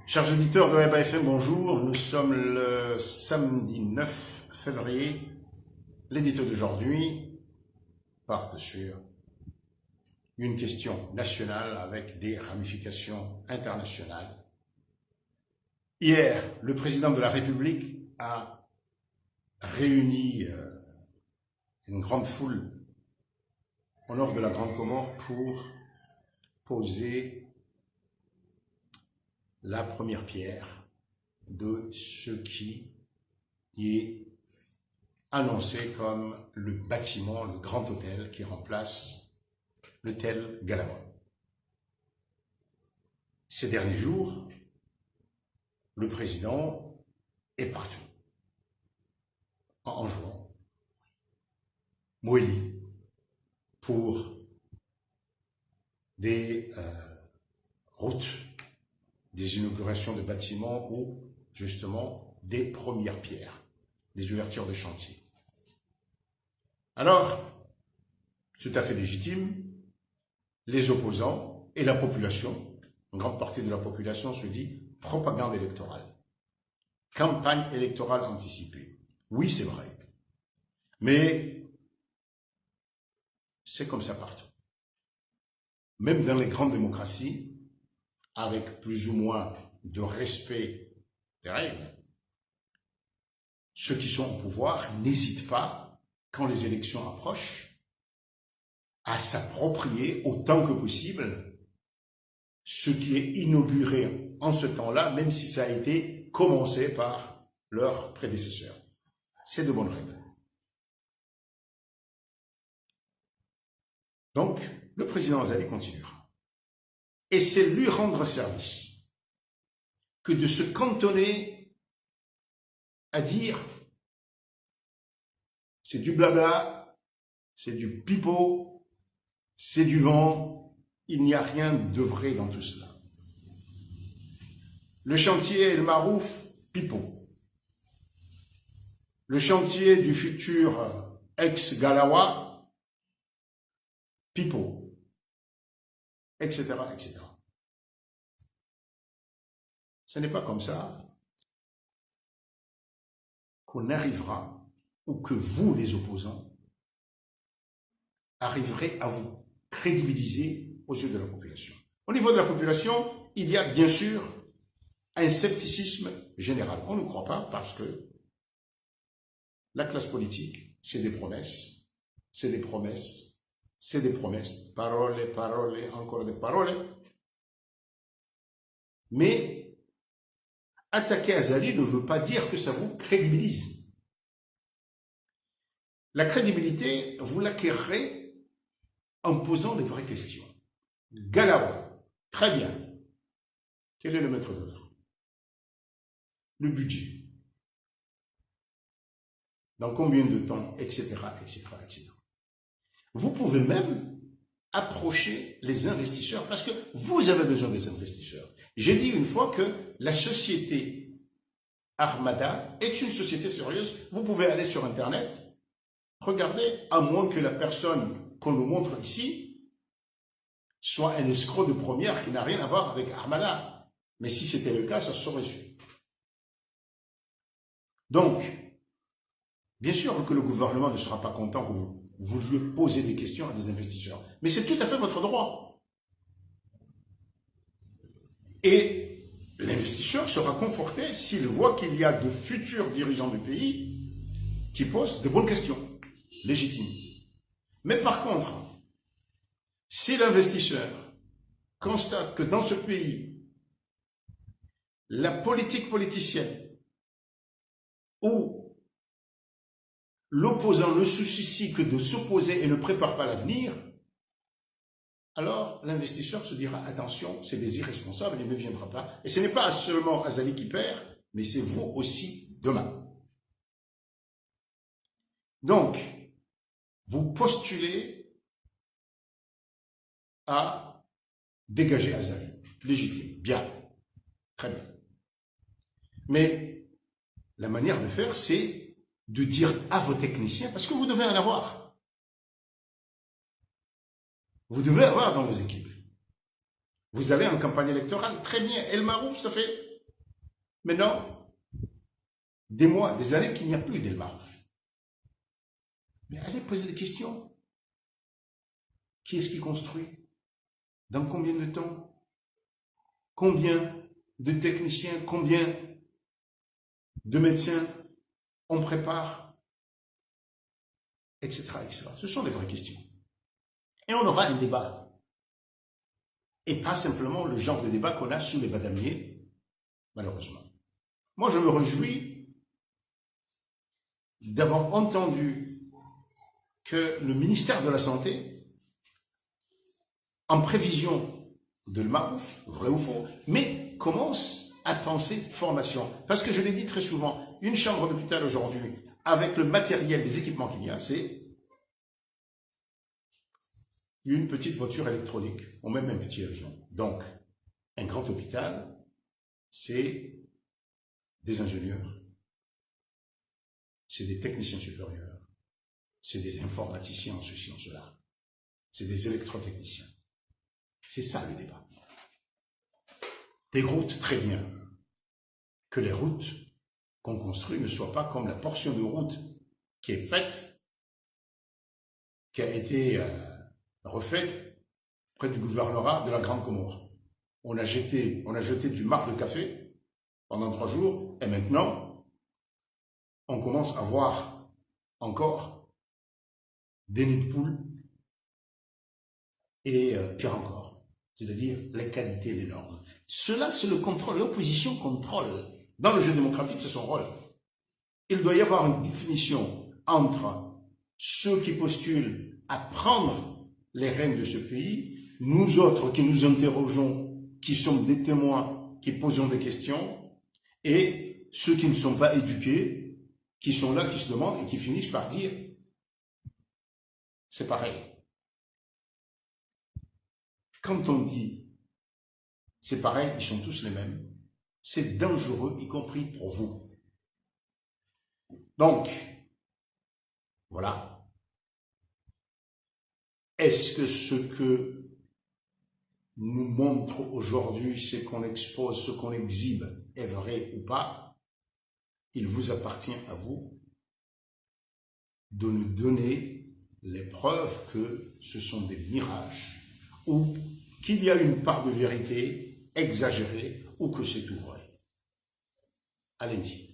Chers auditeurs de Web FM, bonjour. Nous sommes le samedi 9 février. L'édito d'aujourd'hui porte sur une question nationale avec des ramifications internationales. Hier, le président de la République a réuni une grande foule au nord de la Grande Comore pour poser la première pierre de ce qui est annoncé comme le bâtiment, le grand hôtel qui remplace l'hôtel Galawa. Ces derniers jours, le président est partout, en jouant Moélie pour des routes, des inaugurations de bâtiments ou justement des premières pierres, des ouvertures de chantier. Alors, tout à fait légitime, les opposants et la population, une grande partie de la population se dit propagande électorale, campagne électorale anticipée. Oui, c'est vrai, mais c'est comme ça partout. Même dans les grandes démocraties, avec plus ou moins de respect des règles, ceux qui sont au pouvoir n'hésitent pas, quand les élections approchent, à s'approprier autant que possible ce qui est inauguré en ce temps-là, même si ça a été commencé par leurs prédécesseurs. C'est de bonnes règles. Donc, le président Azali continuera. Et c'est lui rendre service que de se cantonner à dire c'est du blabla, c'est du pipeau, c'est du vent, il n'y a rien de vrai dans tout cela. Le chantier El Marouf, pipeau. Le chantier du futur ex-Galawa, pipeau. Etc., etc. Ce n'est pas comme ça qu'on arrivera, ou que vous, les opposants, arriverez à vous crédibiliser aux yeux de la population. Au niveau de la population, il y a bien sûr un scepticisme général. On ne croit pas parce que la classe politique, c'est des promesses, c'est des promesses, c'est des promesses, parole, parole, encore des paroles. Mais attaquer Azali ne veut pas dire que ça vous crédibilise. La crédibilité, vous l'acquérerez en posant les vraies questions. Galawa, très bien. Quel est le maître d'œuvre? Le budget. Dans combien de temps, etc., etc., etc. Vous pouvez même approcher les investisseurs parce que vous avez besoin des investisseurs. J'ai dit une fois que la société Armada est une société sérieuse. Vous pouvez aller sur Internet, regardez, à moins que la personne qu'on nous montre ici soit un escroc de première qui n'a rien à voir avec Armada. Mais si c'était le cas, ça se serait su. Donc, bien sûr que le gouvernement ne sera pas content que vous vouliez poser des questions à des investisseurs. Mais c'est tout à fait votre droit. Et l'investisseur sera conforté s'il voit qu'il y a de futurs dirigeants du pays qui posent de bonnes questions, légitimes. Mais par contre, si l'investisseur constate que dans ce pays, la politique politicienne ou l'opposant ne se soucie que de s'opposer et ne prépare pas l'avenir, alors l'investisseur se dira attention, c'est des irresponsables, il ne viendra pas. Et ce n'est pas seulement Azali qui perd, mais c'est vous aussi demain. Donc, vous postulez à dégager Azali. Légitime, bien, très bien. Mais la manière de faire, c'est de dire à vos techniciens, parce que vous devez en avoir. Vous devez avoir dans vos équipes. Vous allez en campagne électorale, très bien. El Marouf, ça fait Maintenant, des mois, des années qu'il n'y a plus d'El Marouf. Mais allez poser des questions. Qui est-ce qui construit? Dans combien de temps? Combien de techniciens, combien de médecins on prépare, etc., etc. Ce sont les vraies questions. Et on aura un débat. Et pas simplement le genre de débat qu'on a sous les badamiers, malheureusement. Moi, je me réjouis d'avoir entendu que le ministère de la Santé, en prévision de le Marouf, vrai ou faux, mais commence à penser formation. Parce que je l'ai dit très souvent, une chambre d'hôpital aujourd'hui, avec le matériel, les équipements qu'il y a, c'est une petite voiture électronique, ou même un petit avion. Donc, un grand hôpital, c'est des ingénieurs, c'est des techniciens supérieurs, c'est des informaticiens en ceci, en cela, c'est des électrotechniciens. C'est ça le débat. Des routes, très bien. Que les routes qu'on construit ne soient pas comme la portion de route qui est faite, qui a été refaite près du gouvernorat de la Grande Comore. On a jeté du marc de café pendant 3 jours, et maintenant, on commence à voir encore des nids de poules, et pire encore, c'est-à-dire les qualités, les normes. Cela, c'est le contrôle. L'opposition contrôle. Dans le jeu démocratique, c'est son rôle. Il doit y avoir une définition entre ceux qui postulent à prendre les rênes de ce pays, nous autres qui nous interrogeons, qui sommes des témoins, qui posons des questions, et ceux qui ne sont pas éduqués, qui sont là, qui se demandent et qui finissent par dire « c'est pareil ». Quand on dit « c'est pareil, ils sont tous les mêmes », c'est dangereux, y compris pour vous. Donc, voilà. Est-ce que ce que nous montre aujourd'hui, ce qu'on expose, ce qu'on exhibe, est vrai ou pas? Il vous appartient à vous de nous donner les preuves que ce sont des mirages ou qu'il y a une part de vérité exagérée ou que c'est tout vrai. À lundi.